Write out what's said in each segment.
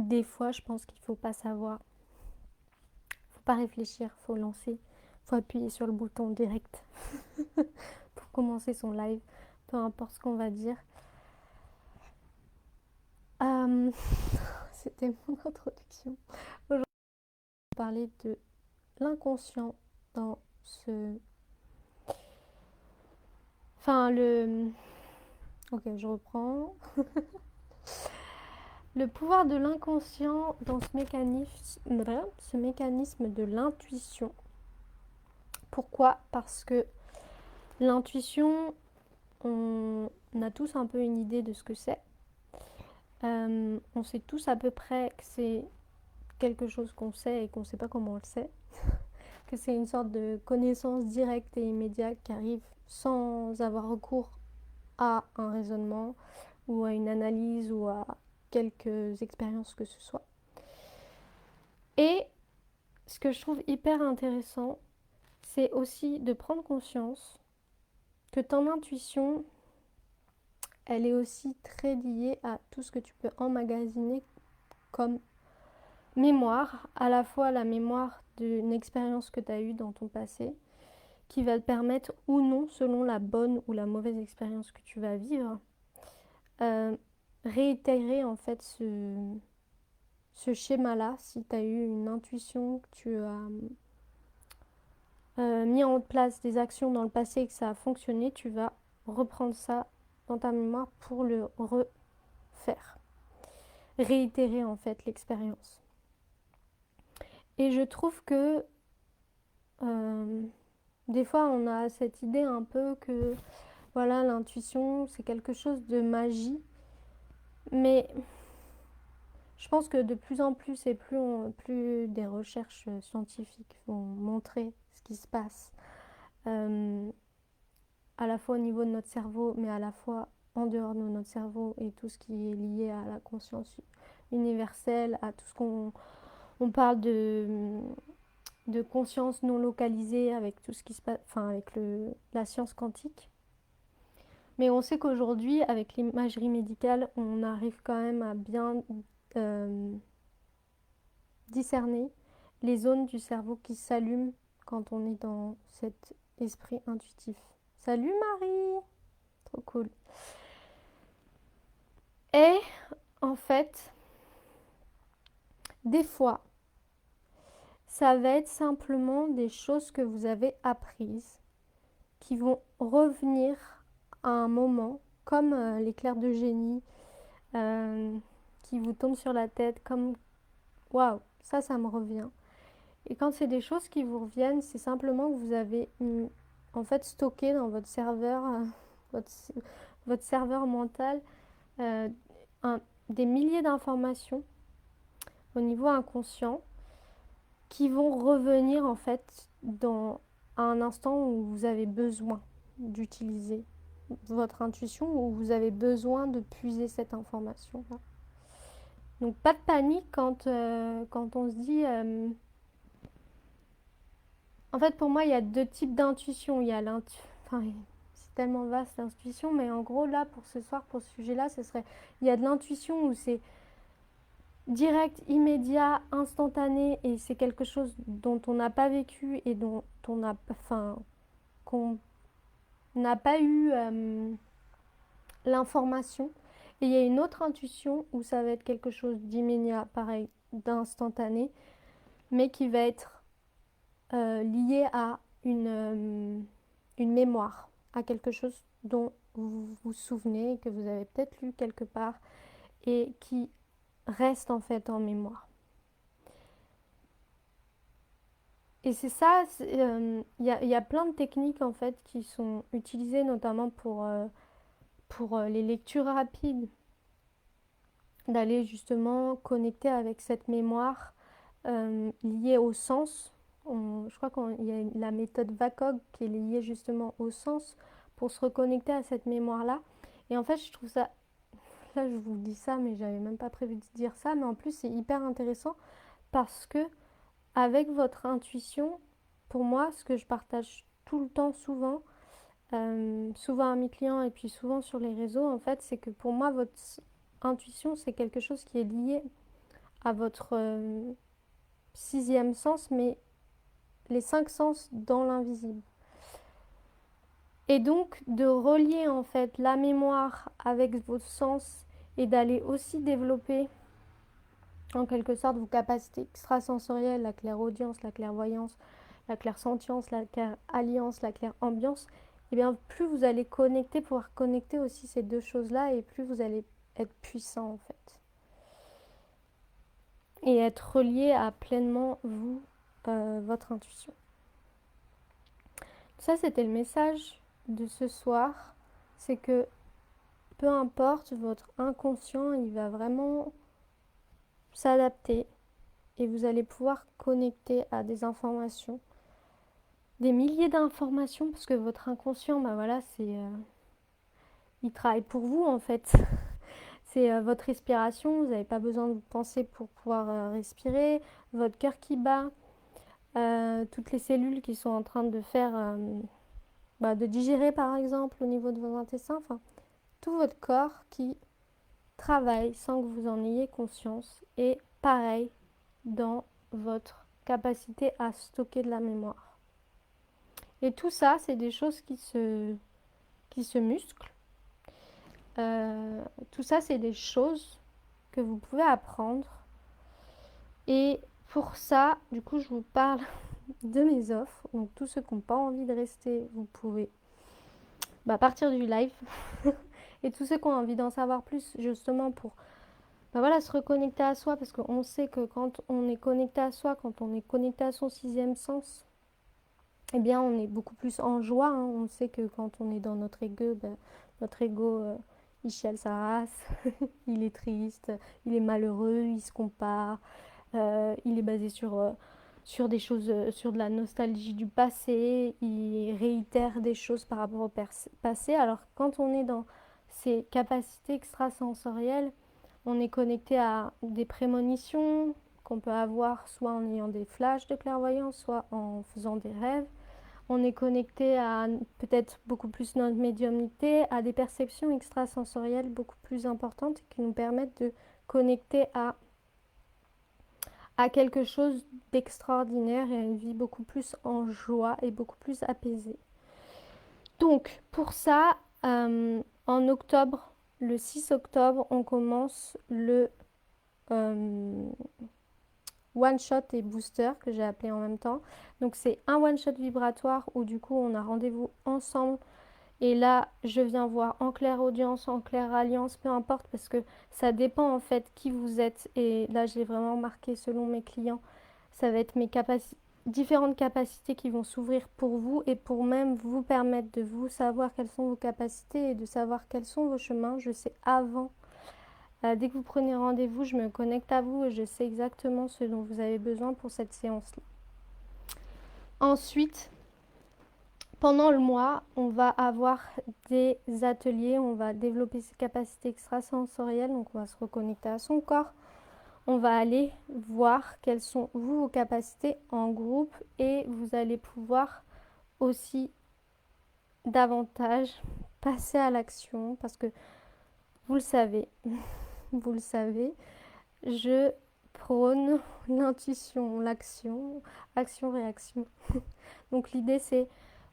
des fois, je pense qu'il faut pas savoir, faut pas réfléchir, faut lancer, faut appuyer sur le bouton direct pour commencer son live, peu importe ce qu'on va dire. Euh, C'était mon introduction. Aujourd'hui, on va parler de l'inconscient dans ce... Enfin, le... Ok, je reprends. Le pouvoir de l'inconscient dans ce mécanisme de l'intuition. Pourquoi? Parce que l'intuition, on a tous un peu une idée de ce que c'est. On sait tous à peu près que c'est quelque chose qu'on sait et qu'on ne sait pas comment on le sait. Que c'est une sorte de connaissance directe et immédiate qui arrive sans avoir recours à un raisonnement ou à une analyse ou à quelques expériences que ce soit. Et ce que je trouve hyper intéressant, c'est aussi de prendre conscience que ton intuition, elle est aussi très liée à tout ce que tu peux emmagasiner comme mémoire, à la fois la mémoire d'une expérience que tu as eue dans ton passé, qui va te permettre ou non, selon la bonne ou la mauvaise expérience que tu vas vivre, euh, réitérer en fait ce schéma-là. Si tu as eu une intuition, que tu as mis en place des actions dans le passé et que ça a fonctionné, tu vas reprendre ça dans ta mémoire pour le refaire. Réitérer en fait l'expérience. Et je trouve que euh, des fois on a cette idée un peu que voilà, l'intuition c'est quelque chose de magie, mais je pense que de plus en plus et plus des recherches scientifiques vont montrer ce qui se passe, euh, à la fois au niveau de notre cerveau, mais à la fois en dehors de notre cerveau et tout ce qui est lié à la conscience universelle, à tout ce qu'on parle de conscience non localisée avec tout ce qui se passe, enfin avec la science quantique. Mais on sait qu'aujourd'hui, avec l'imagerie médicale, on arrive quand même à bien euh, discerner les zones du cerveau qui s'allument quand on est dans cet esprit intuitif. Salut Marie! Trop cool. Et en fait, des fois, ça va être simplement des choses que vous avez apprises qui vont revenir à un moment, comme l'éclair de génie euh, qui vous tombe sur la tête, comme waouh, ça me revient. Et quand c'est des choses qui vous reviennent, c'est simplement que vous avez en fait stocké dans votre serveur, votre, votre serveur mental, euh, un- des milliers d'informations au niveau inconscient qui vont revenir en fait à un instant où vous avez besoin d'utiliser votre intuition, où vous avez besoin de puiser cette information-là. Donc pas de panique quand on se dit... En fait, pour moi, il y a deux types d'intuition. Il y a enfin, c'est tellement vaste l'intuition, mais en gros, là, pour ce soir, pour ce sujet-là, ce serait... Il y a de l'intuition où c'est direct, immédiat, instantané, et c'est quelque chose dont on n'a pas vécu et dont on a... Enfin, qu'on n'a pas eu l'information. Et il y a une autre intuition où ça va être quelque chose d'immédiat, pareil, d'instantané, mais qui va être lié à une mémoire, à quelque chose dont vous vous souvenez, que vous avez peut-être lu quelque part et qui reste en fait en mémoire. Et c'est ça, y a plein de techniques en fait qui sont utilisées notamment pour les lectures rapides, d'aller justement connecter avec cette mémoire liée au sens. Je crois qu'il y a la méthode VACOG qui est liée justement au sens pour se reconnecter à cette mémoire-là. Et en fait, je trouve ça, là je vous dis ça, mais j'avais même pas prévu de dire ça, mais en plus c'est hyper intéressant parce que avec votre intuition, pour moi, ce que je partage tout le temps, souvent à mes clients et puis souvent sur les réseaux, en fait, c'est que pour moi, votre intuition, c'est quelque chose qui est lié à votre sixième sens, mais les 5 sens dans l'invisible. Et donc de relier en fait la mémoire avec vos sens et d'aller aussi développer en quelque sorte vos capacités extrasensorielles, la clairaudience, la clairvoyance, la clairsentience, la clairalliance, la clairambiance, et bien plus vous allez connecter, pouvoir connecter aussi ces deux choses-là, et plus vous allez être puissant en fait. Et être relié à pleinement vous, votre intuition. Ça, c'était le message de ce soir. C'est que peu importe, votre inconscient, il va vraiment s'adapter et vous allez pouvoir connecter à des informations, des milliers d'informations, parce que votre inconscient, bah voilà, il travaille pour vous en fait. C'est votre respiration, vous n'avez pas besoin de penser pour pouvoir respirer, votre cœur qui bat, toutes les cellules qui sont en train de faire, de digérer par exemple au niveau de vos intestins, enfin tout votre corps qui travaille sans que vous en ayez conscience, et pareil dans votre capacité à stocker de la mémoire. Et tout ça, c'est des choses qui se musclent. Tout ça, c'est des choses que vous pouvez apprendre. Et pour ça, du coup, je vous parle de mes offres. Donc, tous ceux qui n'ont pas envie de rester, vous pouvez partir du live. Et tous ceux qui ont envie d'en savoir plus, justement, pour se reconnecter à soi, parce qu'on sait que quand on est connecté à soi, quand on est connecté à son sixième sens, eh bien, on est beaucoup plus en joie. Hein. On sait que quand on est dans notre ego, il chiale sa race, il est triste, il est malheureux, il se compare, il est basé sur des choses, sur de la nostalgie du passé, il réitère des choses par rapport au passé. Alors quand on est dans ces capacités extrasensorielles, on est connecté à des prémonitions qu'on peut avoir soit en ayant des flashs de clairvoyance, soit en faisant des rêves. On est connecté à peut-être beaucoup plus notre médiumnité, à des perceptions extrasensorielles beaucoup plus importantes qui nous permettent de connecter à quelque chose d'extraordinaire et à une vie beaucoup plus en joie et beaucoup plus apaisée. Donc pour ça, en octobre, le 6 octobre, on commence le one shot et booster que j'ai appelé en même temps. Donc c'est un one shot vibratoire où du coup on a rendez-vous ensemble. Et là, je viens voir en clairaudience, en clairalliance, peu importe, parce que ça dépend en fait qui vous êtes. Et là, j'ai vraiment marqué selon mes clients, ça va être mes différentes capacités qui vont s'ouvrir pour vous et pour même vous permettre de vous savoir quelles sont vos capacités et de savoir quels sont vos chemins. Je sais avant. Dès que vous prenez rendez-vous, je me connecte à vous et je sais exactement ce dont vous avez besoin pour cette séance-là. Ensuite, pendant le mois, on va avoir des ateliers, on va développer ses capacités extrasensorielles, donc on va se reconnecter à son corps. On va aller voir quelles sont vos capacités en groupe et vous allez pouvoir aussi davantage passer à l'action parce que vous le savez, je prône l'intuition, l'action, action-réaction. Donc l'idée c'est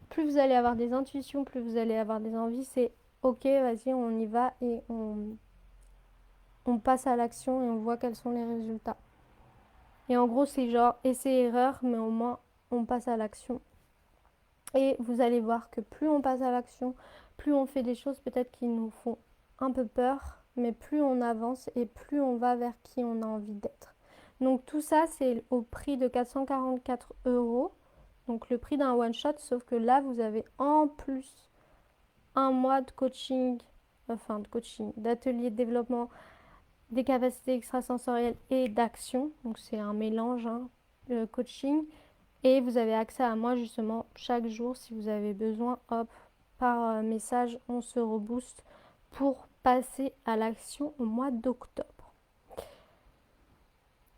plus vous allez avoir des intuitions, plus vous allez avoir des envies, c'est ok, vas-y, on y va et on passe à l'action et on voit quels sont les résultats. Et en gros, c'est genre essai-erreur, mais au moins on passe à l'action. Et vous allez voir que plus on passe à l'action, plus on fait des choses peut-être qui nous font un peu peur, mais plus on avance et plus on va vers qui on a envie d'être. Donc tout ça, c'est au prix de 444 €. Donc le prix d'un one-shot, sauf que là, vous avez en plus un mois de coaching, d'atelier de développement des capacités extrasensorielles et d'action. Donc c'est un mélange, le coaching. Et vous avez accès à moi justement chaque jour si vous avez besoin. Hop, par message, on se rebooste pour passer à l'action au mois d'octobre.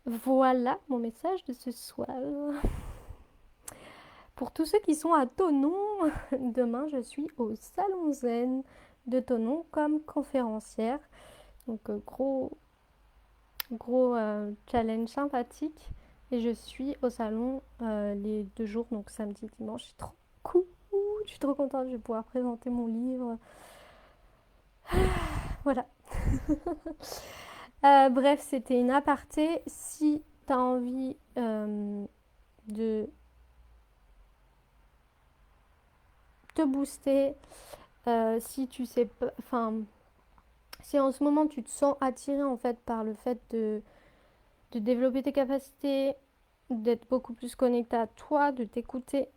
Voilà mon message de ce soir. Pour tous ceux qui sont à Thonon, demain je suis au Salon Zen de Thonon comme conférencière. Donc gros challenge sympathique. Et je suis au salon les 2 jours, donc samedi, dimanche. C'est trop cool. Je suis trop contente, je vais pouvoir présenter mon livre. Voilà. Bref, c'était une aparté. Si tu as envie de te booster, si tu sais pas, enfin, si en ce moment tu te sens attiré en fait par le fait de développer tes capacités, d'être beaucoup plus connecté à toi, de t'écouter,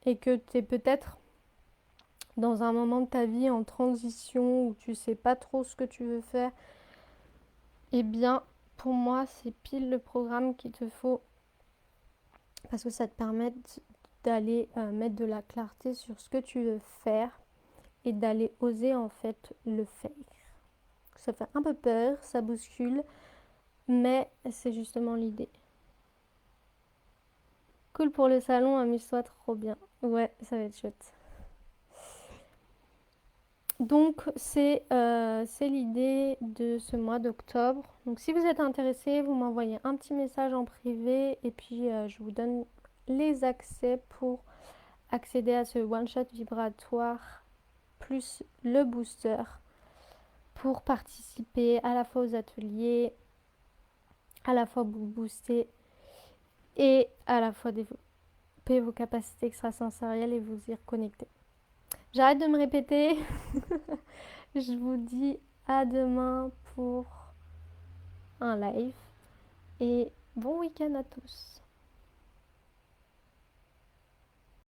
et que tu es peut-être dans un moment de ta vie en transition où tu sais pas trop ce que tu veux faire, eh bien, pour moi, c'est pile le programme qu'il te faut parce que ça te permet d'aller mettre de la clarté sur ce que tu veux faire et d'aller oser en fait le faire. Ça fait un peu peur, ça bouscule, mais c'est justement l'idée. Cool pour le salon, amuse-toi trop bien. Ouais, ça va être chouette. Donc c'est l'idée de ce mois d'octobre. Donc si vous êtes intéressé, vous m'envoyez un petit message en privé et puis je vous donne les accès pour accéder à ce one-shot vibratoire plus le booster pour participer à la fois aux ateliers, à la fois vous booster et à la fois développer vos capacités extrasensorielles et vous y reconnecter. J'arrête de me répéter. Je vous dis à demain pour un live et bon week-end à tous.